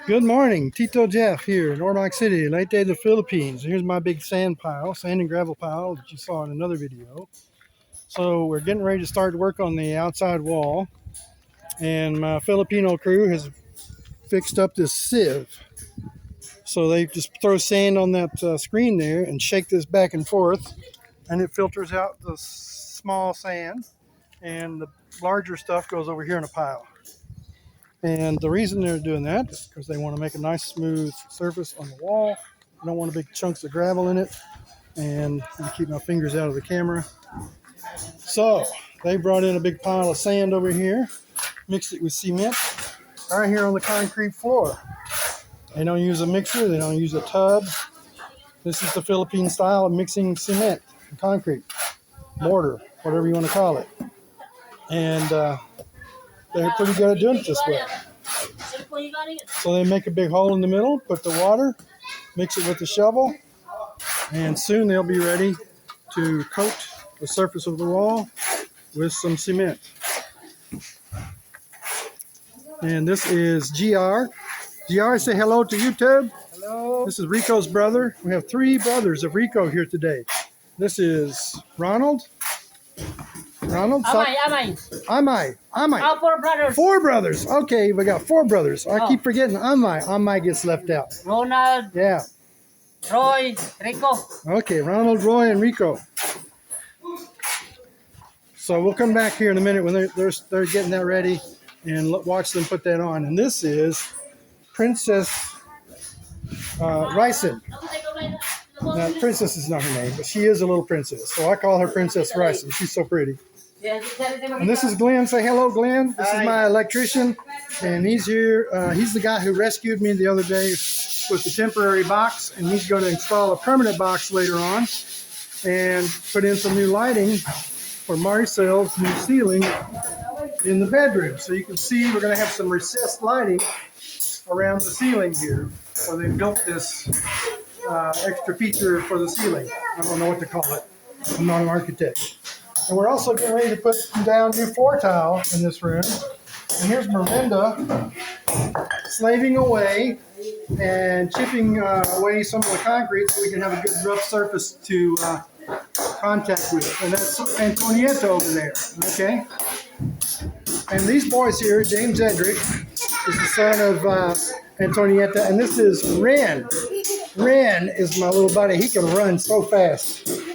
Good morning, Tito Jeff here in Ormoc City, Leyte, the Philippines. Here's my big sand pile, sand and gravel pile that you saw in another video. So we're getting ready to start work on the outside wall, and my Filipino crew has fixed up this sieve. So they just throw sand on that screen there and shake this back and forth, and it filters out the small sand, and the larger stuff goes over here in a pile. And the reason they're doing that is because they want to make a nice smooth surface on the wall. They don't want big chunks of gravel in it. And I keep my fingers out of the camera. So they brought in a big pile of sand over here, mixed it with cement right here on the concrete floor. They don't use a mixer. They don't use a tub. This is the Philippine style of mixing cement and concrete, mortar, whatever you want to call it. And they're pretty good at doing it this way. So they make a big hole in the middle, put the water, mix it with the shovel, and soon they'll be ready to coat the surface of the wall with some cement. And this is GR. GR, say hello to YouTube. Hello. This is Rico's brother. We have 3 brothers of Rico here today. This is Ronald. Ronald? Amay. 4 brothers. 4 brothers. Okay, we got 4 brothers. I keep forgetting Amay. Amay gets left out. Ronald. Yeah. Roy. Rico. Okay, Ronald, Roy, and Rico. So we'll come back here in a minute when they're getting that ready and watch them put that on. And this is Princess Ryson. Now, Princess is not her name, but she is a little princess. So I call her Princess Ryson. She's so pretty. And this is Glenn. Say hello, Glenn. This is my electrician, and he's here. He's the guy who rescued me the other day with the temporary box, and he's going to install a permanent box later on and put in some new lighting for Marcel's new ceiling in the bedroom. So you can see we're going to have some recessed lighting around the ceiling here, where they built this extra feature for the ceiling. I don't know what to call it. I'm not an architect. And we're also getting ready to put down new floor tile in this room. And here's Miranda slaving away and chipping away some of the concrete so we can have a good rough surface to contact with. And that's Antonietta over there, okay? And these boys here, James Edric is the son of Antonietta, and this is Ren. Ren is my little buddy. He can run so fast.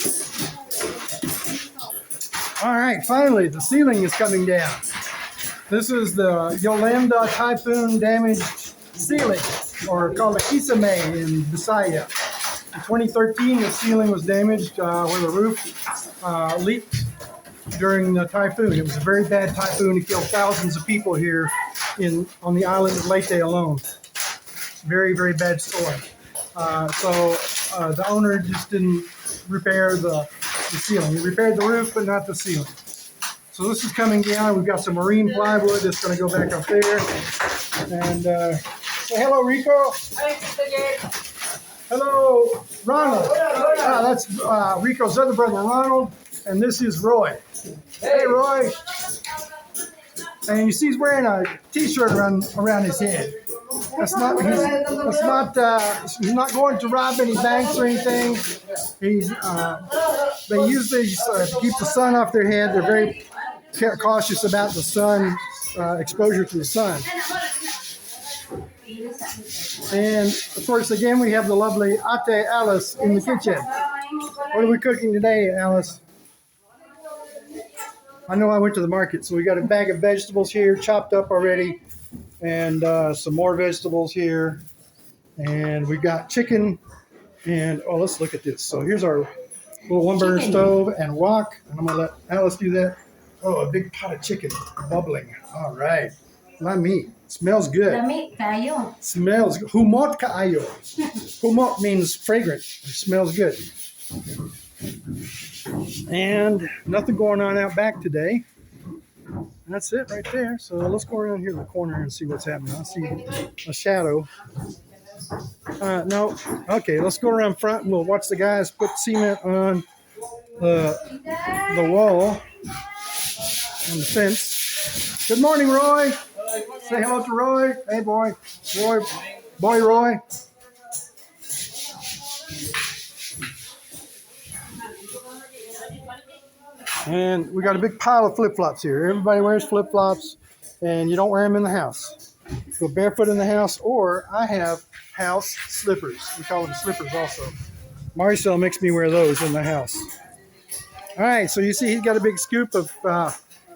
All right, finally, the ceiling is coming down. This is the Yolanda typhoon damaged ceiling, or called a Kisame in Bisaya. In 2013, the ceiling was damaged where the roof leaked during the typhoon. It was a very bad typhoon. It killed thousands of people here on the island of Leyte alone. Very, very bad storm. So the owner just didn't repair the ceiling. He repaired the roof, but not the ceiling. So this is coming down. We've got some marine plywood that's going to go back up there. And say hello, Rico. Hello, Ronald. That's Rico's other brother, Ronald. And this is Roy. Hey, Roy. And you see he's wearing a T-shirt around his head. He's not going to rob any banks or anything. They use these to keep the sun off their head. They're very cautious about the sun, exposure to the sun. And of course, again, we have the lovely Ate Alice in the kitchen. What are we cooking today, Alice? I know I went to the market, so we got a bag of vegetables here, chopped up already, and some more vegetables here. And we got chicken, and let's look at this. So here's our little one-burner stove and wok, and I'm going to let Alice do that. Oh, a big pot of chicken, bubbling. All right. Not me. Smells good. Smells good. Humot kaayo. Humot means fragrant. It smells good. And nothing going on out back today. That's it right there. So let's go around here in the corner and see what's happening. I see a shadow. No. Okay, let's go around front and we'll watch the guys put cement on the wall and the fence. Good morning, Roy. Say hello to Roy. Hey, boy. Roy Boy Roy. And we got a big pile of flip-flops here. Everybody wears flip-flops, and you don't wear them in the house. Go barefoot in the house, or I have house slippers. We call them slippers also. Marcel makes me wear those in the house. All right, so you see he's got a big scoop of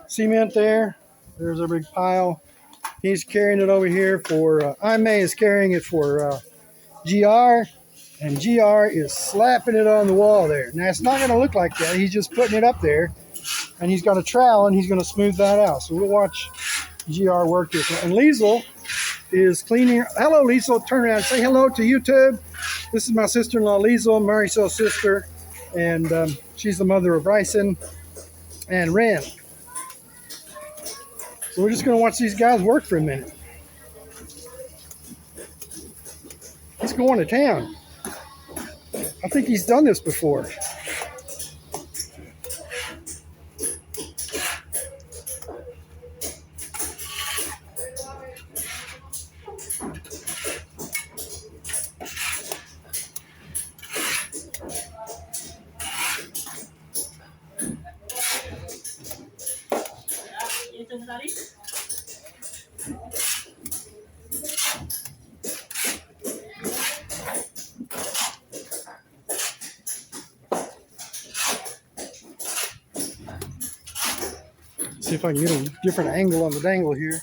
cement there. There's a big pile. He's carrying it over here for, May is carrying it for GR, and GR is slapping it on the wall there. Now, it's not going to look like that. He's just putting it up there, and he's got a trowel, and he's going to smooth that out. So we'll watch GR work this. And Liesel is cleaning. Hello, Liesel. Turn around and say hello to YouTube. This is my sister-in-law, Liesel, Marisol's sister, and she's the mother of Bryson and Ren. So we're just going to watch these guys work for a minute. He's going to town. I think he's done this before. See if I can get a different angle on the dangle here.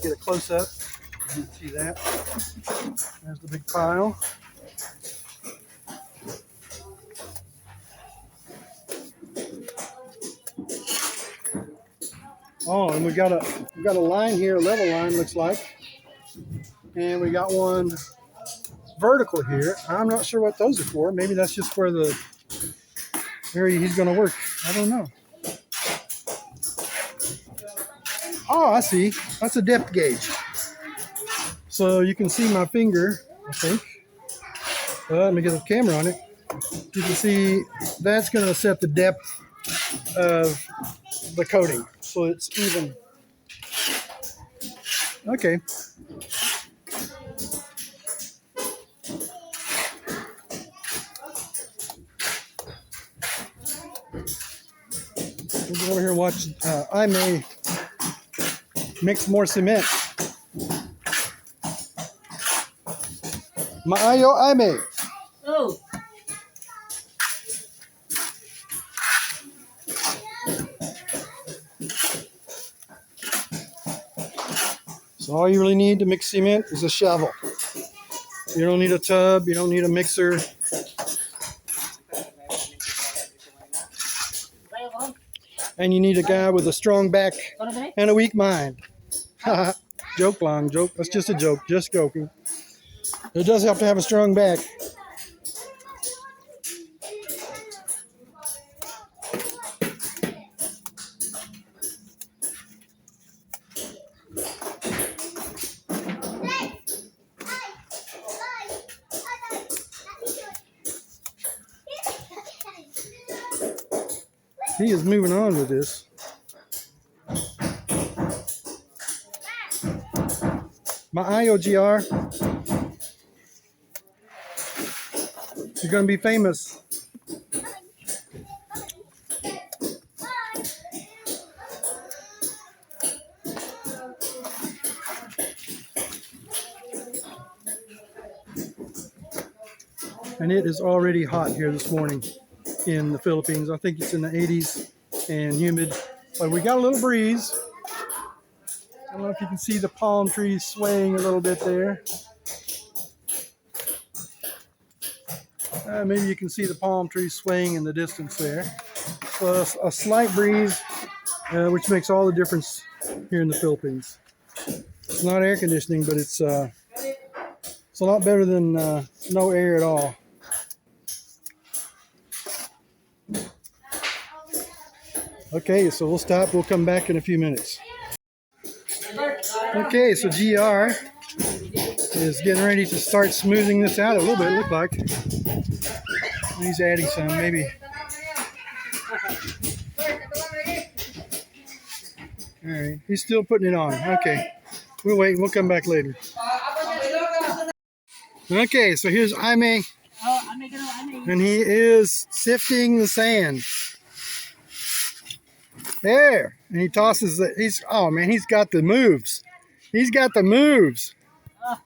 Get a close up. You can see that. There's the big pile. Oh, and we got a line here, a level line looks like, and we got one vertical here. I'm not sure what those are for. Maybe that's just where the area he's going to work. I don't know. Oh, I see. That's a depth gauge. So you can see my finger, I think. Let me get the camera on it. You can see that's going to set the depth of the coating, so it's even. Okay. We'll go over here and watch I May mix more cement. Maayo I May. Oh. So all you really need to mix cement is a shovel. You don't need a tub. You don't need a mixer. And you need a guy with a strong back and a weak mind. Joke long, joke. That's just a joke. Just joking. It does have to have a strong back. He is moving on with this. My IOGR. You're going to be famous. And it is already hot here this morning in the Philippines. I think it's in the 80s and humid, but we got a little breeze. I don't know if you can see the palm trees swaying a little bit there. Maybe you can see the palm trees swaying in the distance there. So a slight breeze, which makes all the difference here in the Philippines. It's not air conditioning, but it's a lot better than no air at all. Okay, so we'll stop. We'll come back in a few minutes. Okay, so GR is getting ready to start smoothing this out a little bit, it looked like. He's adding some, maybe. All right, he's still putting it on. Okay, we'll wait. We'll come back later. Okay, so here's Jaime, Oh, ano. and he is sifting the sand. There, and he tosses the. Oh man, he's got the moves. He's got the moves. Oh.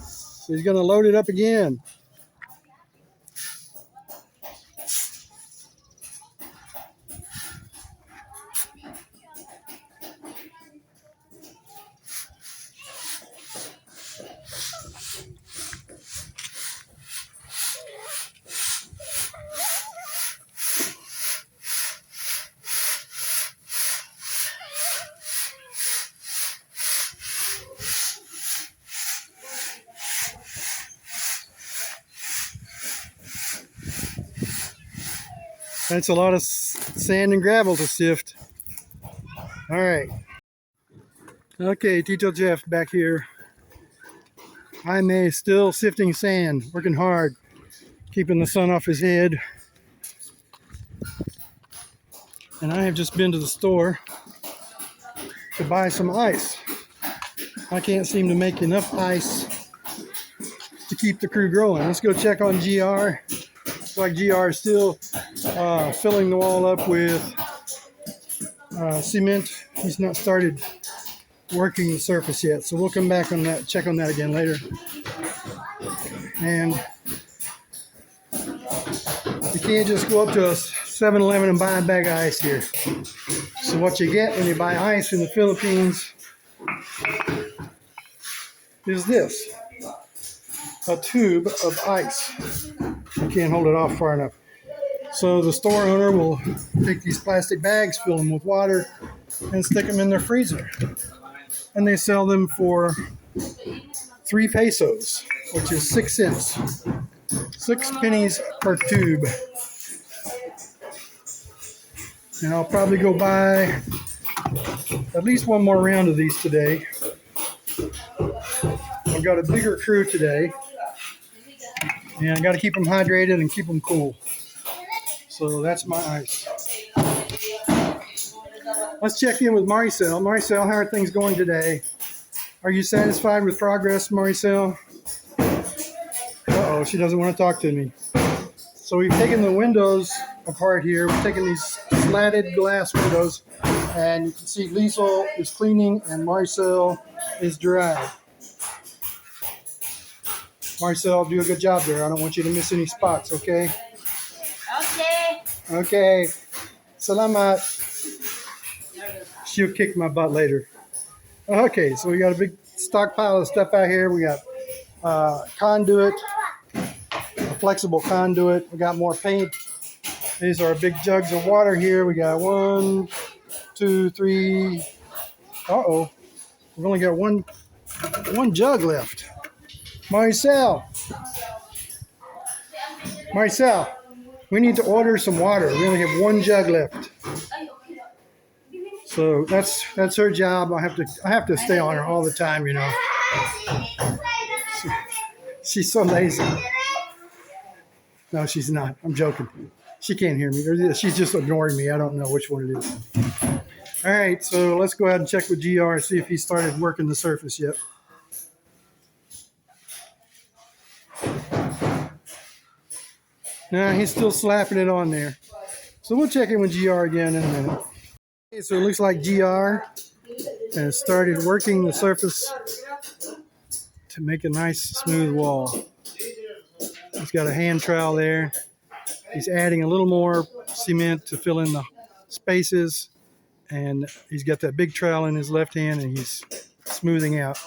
So he's gonna load it up again. That's a lot of sand and gravel to sift. All right. Okay, Tito Jeff back here. Jaime still sifting sand, working hard, keeping the sun off his head. And I have just been to the store to buy some ice. I can't seem to make enough ice to keep the crew growing. Let's go check on GR. Looks like GR is still filling the wall up with cement. He's not started working the surface yet, so we'll come back on that, check on that again later. And you can't just go up to a 7-Eleven and buy a bag of ice here. So what you get when you buy ice in the Philippines is this, a tube of ice. You can't hold it off far enough. So the store owner will take these plastic bags, fill them with water, and stick them in their freezer. And they sell them for 3 pesos, which is 6 cents. 6 pennies per tube. And I'll probably go buy at least one more round of these today. I've got a bigger crew today, and I got to keep them hydrated and keep them cool. So that's my ice. Let's check in with Maricel. Maricel, how are things going today? Are you satisfied with progress, Maricel? Uh-oh, she doesn't want to talk to me. So we've taken the windows apart here. We've taken these slatted glass windows, and you can see Liesel is cleaning and Maricel is dry. Maricel, do a good job there. I don't want you to miss any spots, okay? Okay. Okay. Salamat. She'll kick my butt later. Okay, so we got a big stockpile of stuff out here. We got conduit, a flexible conduit. We got more paint. These are big jugs of water here. We got 1, 2, 3. Uh-oh. We've only got one jug left. Maricel, we need to order some water. We only have 1 jug left. So that's her job. I have to stay on her all the time, you know. She's so lazy. No, she's not. I'm joking. She can't hear me. She's just ignoring me. I don't know which one it is. All right, so let's go ahead and check with GR and see if he started working the surface yet. Nah, he's still slapping it on there. So we'll check in with GR again in a minute. Okay, so it looks like GR has started working the surface to make a nice smooth wall. He's got a hand trowel there. He's adding a little more cement to fill in the spaces, and he's got that big trowel in his left hand, and he's smoothing out.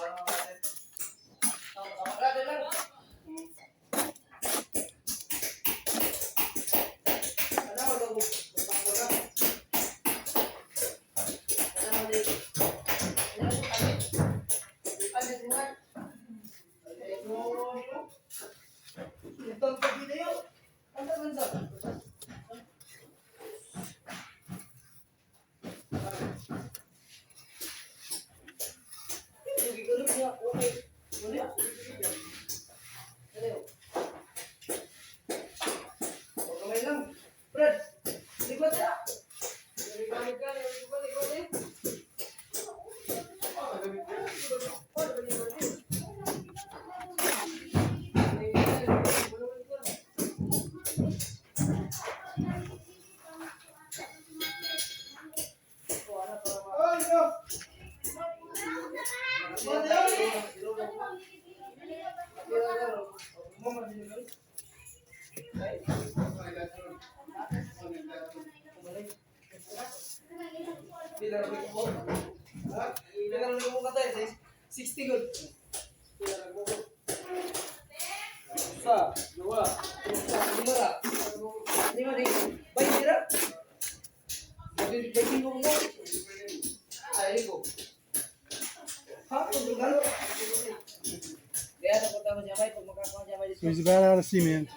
So he's about out of cement.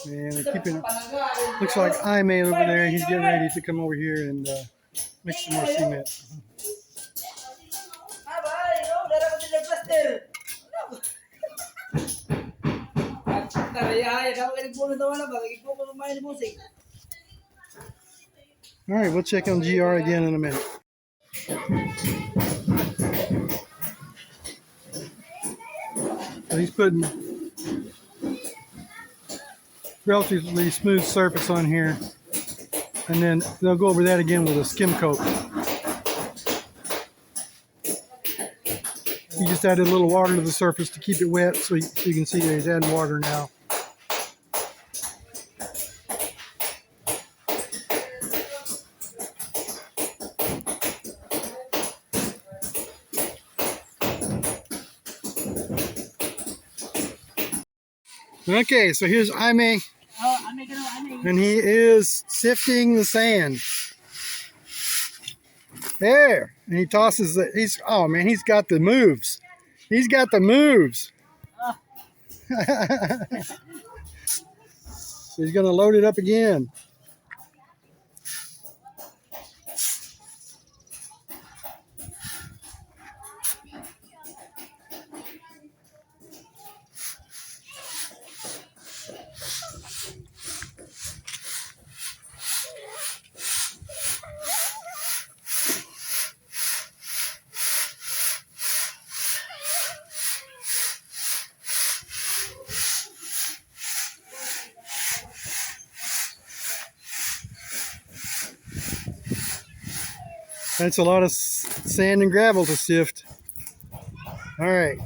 And they're keeping it. Looks like I-Man over there. He's getting ready to come over here and mix some more cement. All right, we'll check on GR again in a minute. So he's putting relatively smooth surface on here, and then they'll go over that again with a skim coat. He just added a little water to the surface to keep it wet, so you can see that he's adding water now. Okay, so here's Jaime, and he is sifting the sand. There, and he tosses it. Oh man, he's got the moves. He's got the moves. So he's gonna load it up again. That's a lot of sand and gravel to sift. All right.